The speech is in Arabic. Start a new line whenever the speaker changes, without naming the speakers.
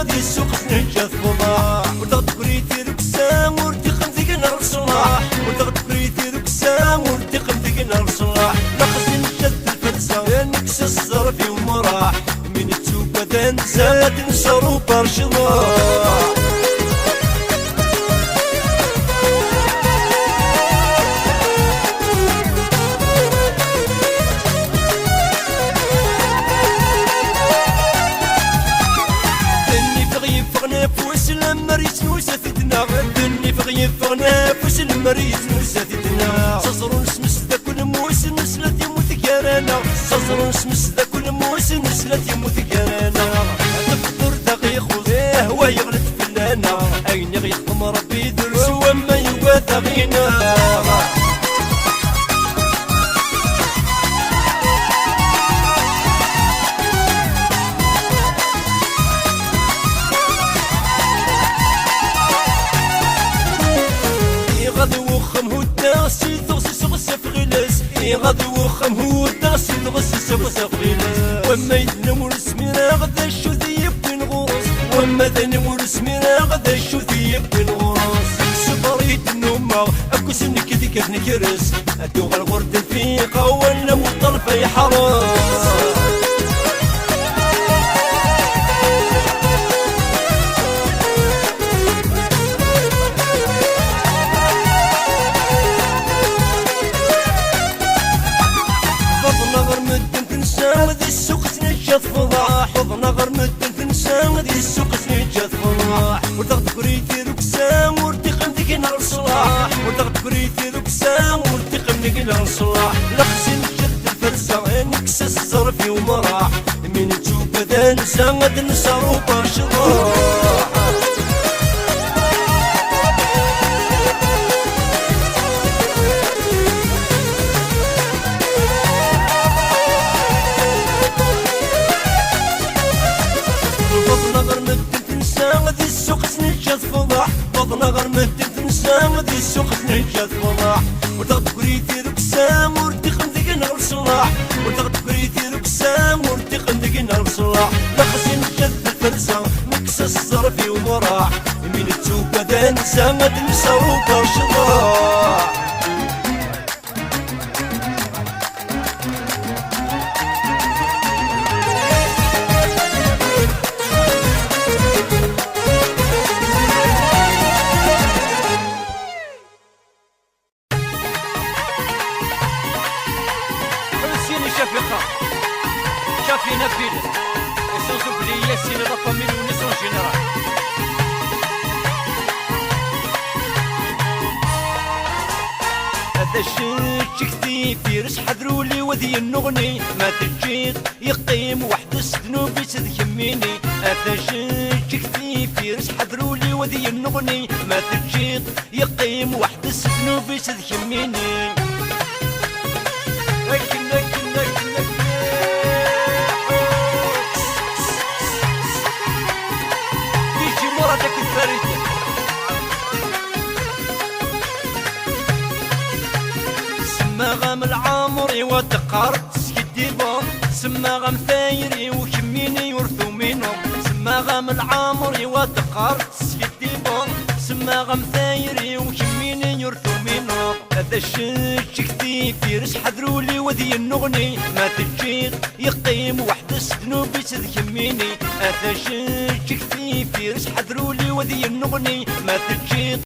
غادي السوق سنجات فضاح وضغط بريتي ركسام ورتقم ذيقنا الصلاح وضغط بريتي ركسام ورتقم ذيقنا الصلاح لخزن جد الفلسة نكس الصرف ومراح من تسوق تنسى تنشر وبرشضاح مريس نوساتنا دني فغي فغنا فوس المريس نوساتنا صصر نسمس ذا كل موس نسلت يموت كارانا صصر نسمس ذا كل موس نسلت يموت كارانا تفطر دقيق وزيه هو يغلط فلانا اين يغيقم ربي درس وما يواثى غينا غادي وخم هو الداسي تغسي سغسة في غلاس غادي وخم هو الداسي تغسي سغسة في غلاس وما يدنم ورسمينا غدا شو ذيب بن غوص وما ذنم ورسمينا غدا شو ذيب بن غوص سفريت النومة اكو سنك ذيك نكرس ادوغ الغرد الفيقة ولا مطلفة يحرس غادي السوق سنجات فضاح وضنا غير مدن تنسى غادي السوق سنجات فضاح وضغط بريتي ركسام وارتقم ذيك نهار الصلاح وضغط بريتي ركسام وارتقم ذيك نهار الصلاح لخزن جد الفلسة نكس الصرف ومراح من تشوف هذا نسى غادي نسهر وبرشضاح غادي السوق سنجات فضاح بطنا غير مدن تنسى غادي السوق سنجات فضاح وضغط بريتي ركسام وارتقم ذيك نهار الصلاح وضغط بريتي ركسام وارتقم ذيك نهار الصلاح لخزن جد الفلسة نكس الصرف ومراح من تسوق هذا نسى غادي نسهر وبرشضاح
شافي نبيل اساس بلي ياسين لا فاميل وناس اون جينيرال هذا شيك كثير حضروا لي وذي النغني ما تجيك يقيم واحد السذنوب يتذكميني هذا شيك كثير حضروا لي وذي النغني ما تجيك يقيم واحد السذنوب يتذكميني
سماغم العمري وتقارت سكديبهم سماغم ثايري وكميني ورثو منهم سماغم العمري وتقارت سكديبهم سماغم ثايري وكميني يرثو منهم هذا الشيك كثير حضروا لي وذي النغني ما تجيك يقيم واحد السذنوب يتذكميني هذا الشيك كثير حضروا لي وذي النغني ما تجيك